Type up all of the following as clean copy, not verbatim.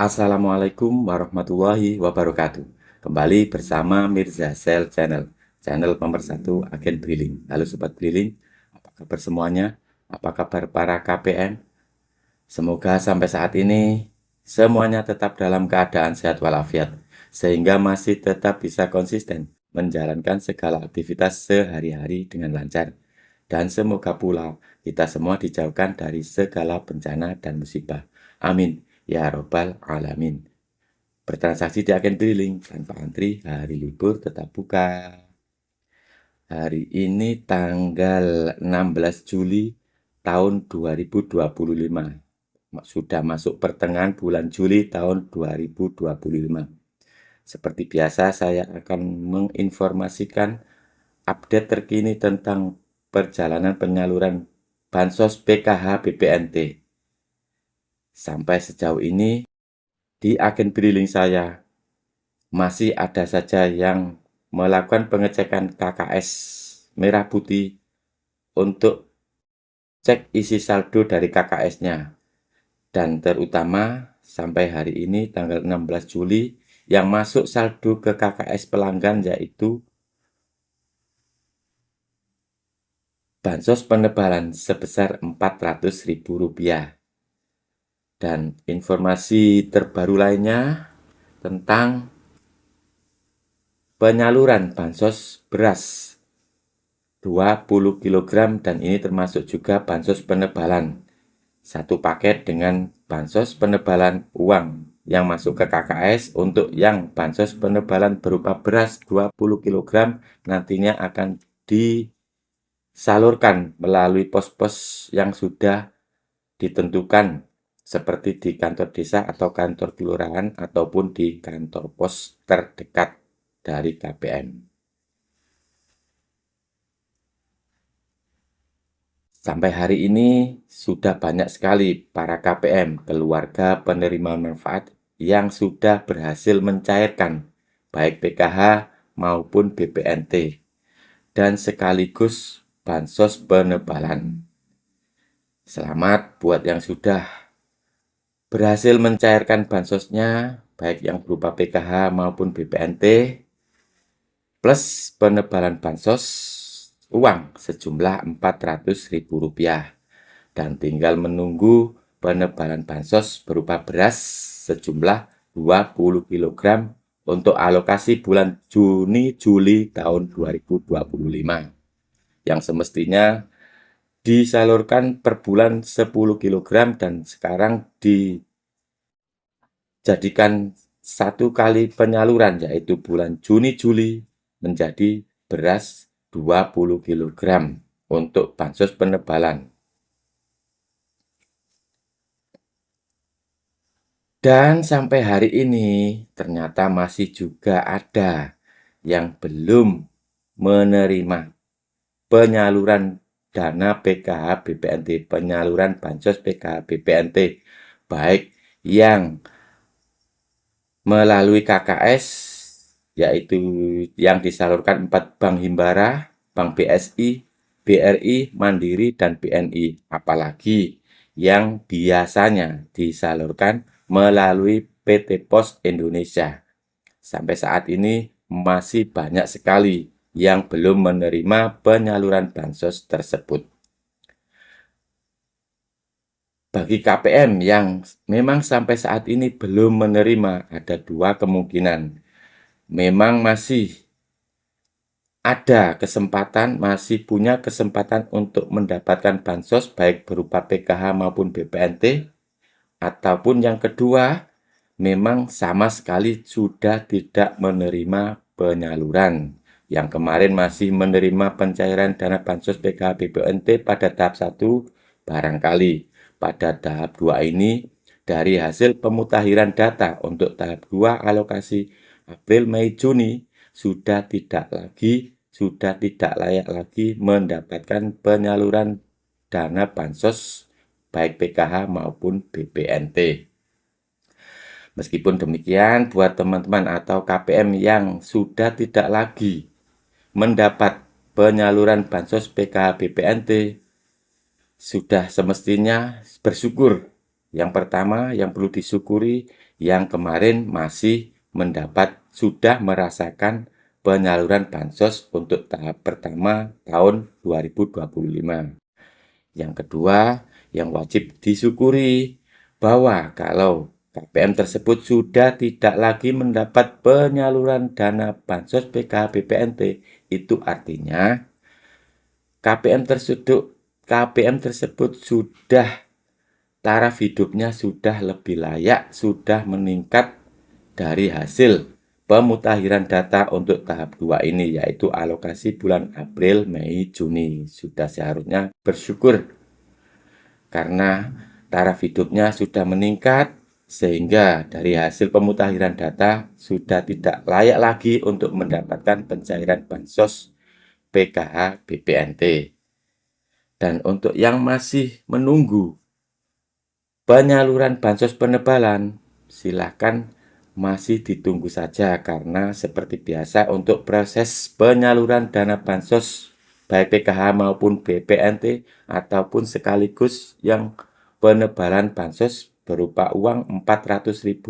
Assalamualaikum warahmatullahi wabarakatuh. Kembali bersama Mirza Sel Channel, channel pemersatu agen Briling. Halo Sobat Briling, apa kabar semuanya? Apa kabar para KPM? Semoga sampai saat ini semuanya tetap dalam keadaan sehat walafiat, sehingga masih tetap bisa konsisten menjalankan segala aktivitas sehari-hari dengan lancar. Dan semoga pula kita semua dijauhkan dari segala bencana dan musibah. Amin. Ya Robbal Alamin. Bertransaksi di agen Briling tanpa antri, hari libur tetap buka. Hari ini tanggal 16 Juli tahun 2025. Sudah masuk pertengahan bulan Juli tahun 2025. Seperti biasa, saya akan menginformasikan update terkini tentang perjalanan penyaluran Bansos PKH BPNT. Sampai sejauh ini, di agen Briling saya masih ada saja yang melakukan pengecekan KKS merah putih untuk cek isi saldo dari KKS-nya. Dan terutama sampai hari ini tanggal 16 Juli yang masuk saldo ke KKS pelanggan yaitu bansos penebalan sebesar Rp400.000. Dan informasi terbaru lainnya tentang penyaluran bansos beras 20 kg dan ini termasuk juga bansos penebalan. Satu paket dengan bansos penebalan uang yang masuk ke KKS untuk yang bansos penebalan berupa beras 20 kg nantinya akan disalurkan melalui pos-pos yang sudah ditentukan seperti di kantor desa atau kantor kelurahan ataupun di kantor pos terdekat dari KPM. Sampai hari ini sudah banyak sekali para KPM, keluarga penerima manfaat yang sudah berhasil mencairkan baik PKH maupun BPNT dan sekaligus bansos penebalan. Selamat buat yang sudah berhasil mencairkan bansosnya, baik yang berupa PKH maupun BPNT, plus penebalan bansos uang sejumlah Rp400.000 dan tinggal menunggu penebalan bansos berupa beras sejumlah 20 kg untuk alokasi bulan Juni-Juli tahun 2025 yang semestinya disalurkan per bulan 10 kg dan sekarang dijadikan satu kali penyaluran yaitu bulan Juni-Juli menjadi beras 20 kg untuk bansos penebalan. Dan sampai hari ini ternyata masih juga ada yang belum menerima penyaluran dana PKH BPNT, penyaluran bansos PKH BPNT, baik yang melalui KKS, yaitu yang disalurkan 4 Bank Himbara, Bank BSI, BRI, Mandiri, dan BNI. Apalagi yang biasanya disalurkan melalui PT Pos Indonesia. Sampai saat ini masih banyak sekali yang belum menerima penyaluran bansos tersebut. Bagi KPM yang memang sampai saat ini belum menerima, ada dua kemungkinan. Memang masih ada kesempatan, masih punya kesempatan untuk mendapatkan bansos baik berupa PKH maupun BPNT, ataupun yang kedua, memang sama sekali sudah tidak menerima penyaluran. Yang kemarin masih menerima pencairan dana bansos PKH BPNT pada tahap 1, barangkali pada tahap 2 ini dari hasil pemutakhiran data untuk tahap 2 alokasi April, Mei, Juni sudah tidak layak lagi mendapatkan penyaluran dana bansos baik PKH maupun BPNT. Meskipun demikian, buat teman-teman atau KPM yang sudah tidak lagi mendapat penyaluran bansos PKH BPNT, sudah semestinya bersyukur. Yang pertama yang perlu disyukuri, yang kemarin masih sudah merasakan penyaluran bansos untuk tahap pertama tahun 2025. Yang kedua, yang wajib disyukuri bahwa kalau KPM tersebut sudah tidak lagi mendapat penyaluran dana bansos PKH BPNT, itu artinya KPM tersebut sudah taraf hidupnya sudah lebih layak, sudah meningkat dari hasil pemutakhiran data untuk tahap 2 ini, yaitu alokasi bulan April, Mei, Juni. Sudah seharusnya bersyukur karena taraf hidupnya sudah meningkat, sehingga dari hasil pemutakhiran data sudah tidak layak lagi untuk mendapatkan pencairan bansos PKH BPNT. Dan untuk yang masih menunggu penyaluran bansos penebalan, silakan masih ditunggu saja karena seperti biasa untuk proses penyaluran dana bansos baik PKH maupun BPNT ataupun sekaligus yang penebalan bansos berupa uang Rp400.000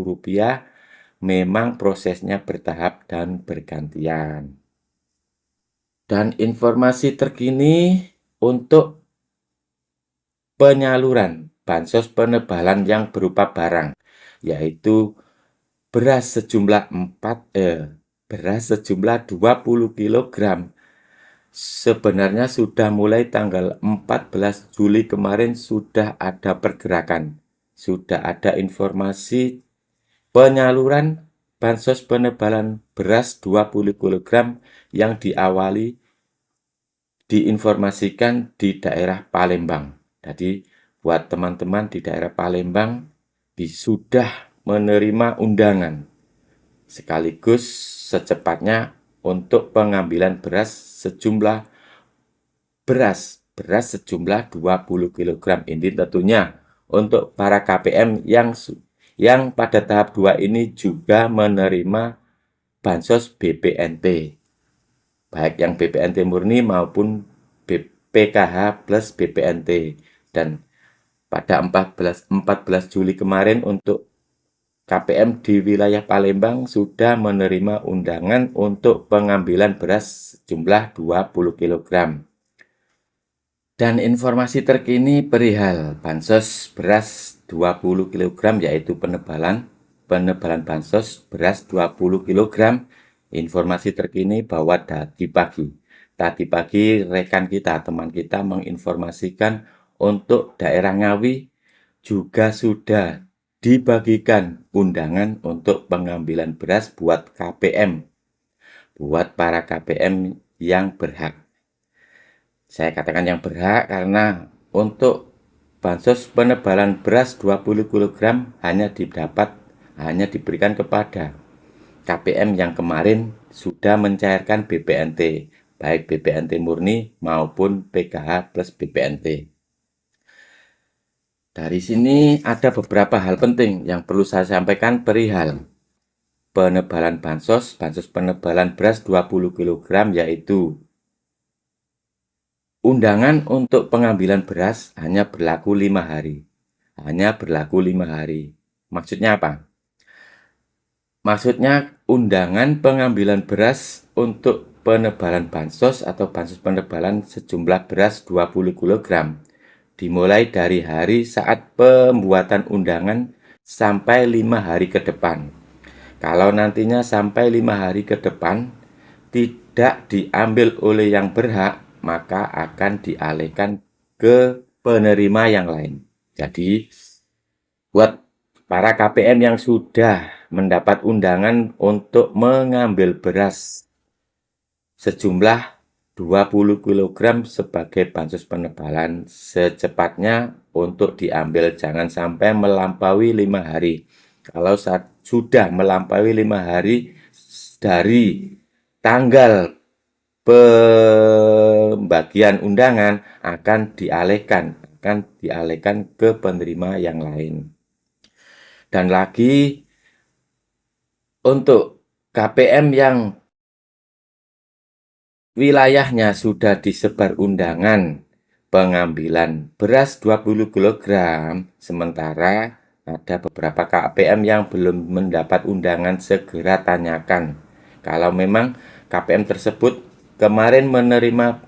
memang prosesnya bertahap dan bergantian. Dan informasi terkini untuk penyaluran bansos penebalan yang berupa barang, yaitu beras sejumlah 20 kg. Sebenarnya sudah mulai tanggal 14 Juli kemarin sudah ada pergerakan, sudah ada informasi penyaluran bansos penebalan beras 20 kg yang diinformasikan di daerah Palembang. Jadi buat teman-teman di daerah Palembang sudah menerima undangan sekaligus secepatnya untuk pengambilan beras sejumlah 20 kg. Ini tentunya untuk para KPM yang pada tahap 2 ini juga menerima bansos BPNT, baik yang BPNT murni maupun PKH plus BPNT. Dan pada 14 Juli kemarin untuk KPM di wilayah Palembang sudah menerima undangan untuk pengambilan beras sejumlah 20 kg. Dan informasi terkini perihal bansos beras 20 kg yaitu penebalan bansos beras 20 kg. Informasi terkini bahwa tadi pagi rekan kita, teman kita menginformasikan untuk daerah Ngawi juga sudah dibagikan undangan untuk pengambilan beras buat KPM, buat para KPM yang berhak. Saya katakan yang berhak karena untuk bansos penebalan beras 20 kg hanya diberikan kepada KPM yang kemarin sudah mencairkan BPNT, baik BPNT murni maupun PKH plus BPNT. Dari sini ada beberapa hal penting yang perlu saya sampaikan perihal penebalan bansos penebalan beras 20 kg, yaitu undangan untuk pengambilan beras hanya berlaku 5 hari. Maksudnya apa? Maksudnya undangan pengambilan beras untuk penebalan bansos atau bansos penebalan sejumlah beras 20 kg dimulai dari hari saat pembuatan undangan sampai 5 hari ke depan. Kalau nantinya sampai 5 hari ke depan tidak diambil oleh yang berhak, maka akan dialihkan ke penerima yang lain. Jadi buat para KPM yang sudah mendapat undangan untuk mengambil beras sejumlah 20 kg sebagai bansos penebalan, secepatnya untuk diambil, jangan sampai melampaui 5 hari. Kalau sudah melampaui 5 hari dari tanggal pembagian undangan akan dialihkan ke penerima yang lain. Dan lagi untuk KPM yang wilayahnya sudah disebar undangan pengambilan beras 20 kg, sementara Ada beberapa KPM yang belum mendapat undangan, segera tanyakan. Kalau memang KPM tersebut kemarin menerima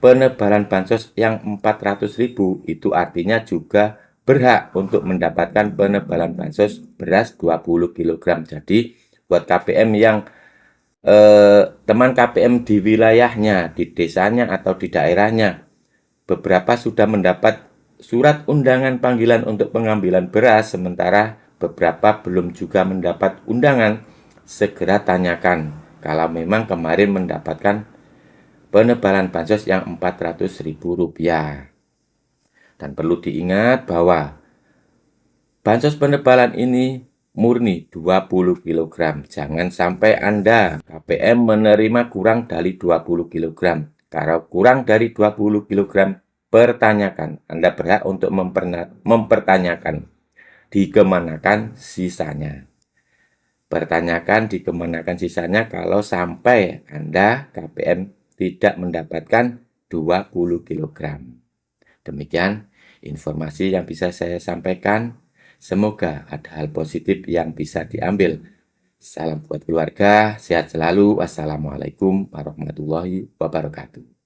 penebalan bansos yang 400.000, itu artinya juga berhak untuk mendapatkan penebalan bansos beras 20 kg. Jadi buat KPM yang teman KPM di wilayahnya, di desanya atau di daerahnya, beberapa sudah mendapat surat undangan panggilan untuk pengambilan beras, sementara beberapa belum juga mendapat undangan. Segera tanyakan kalau memang kemarin mendapatkan penebalan bansos yang Rp400.000. Dan perlu diingat bahwa bansos penebalan ini murni 20 kg. Jangan sampai Anda KPM menerima kurang dari 20 kg. Kalau kurang dari 20 kg, pertanyakan. Anda berhak untuk mempertanyakan dikemanakan sisanya. Pertanyakan dikemanakan sisanya kalau sampai Anda KPM tidak mendapatkan 20 kg. Demikian informasi yang bisa saya sampaikan. Semoga ada hal positif yang bisa diambil. Salam buat keluarga, sehat selalu. Wassalamualaikum warahmatullahi wabarakatuh.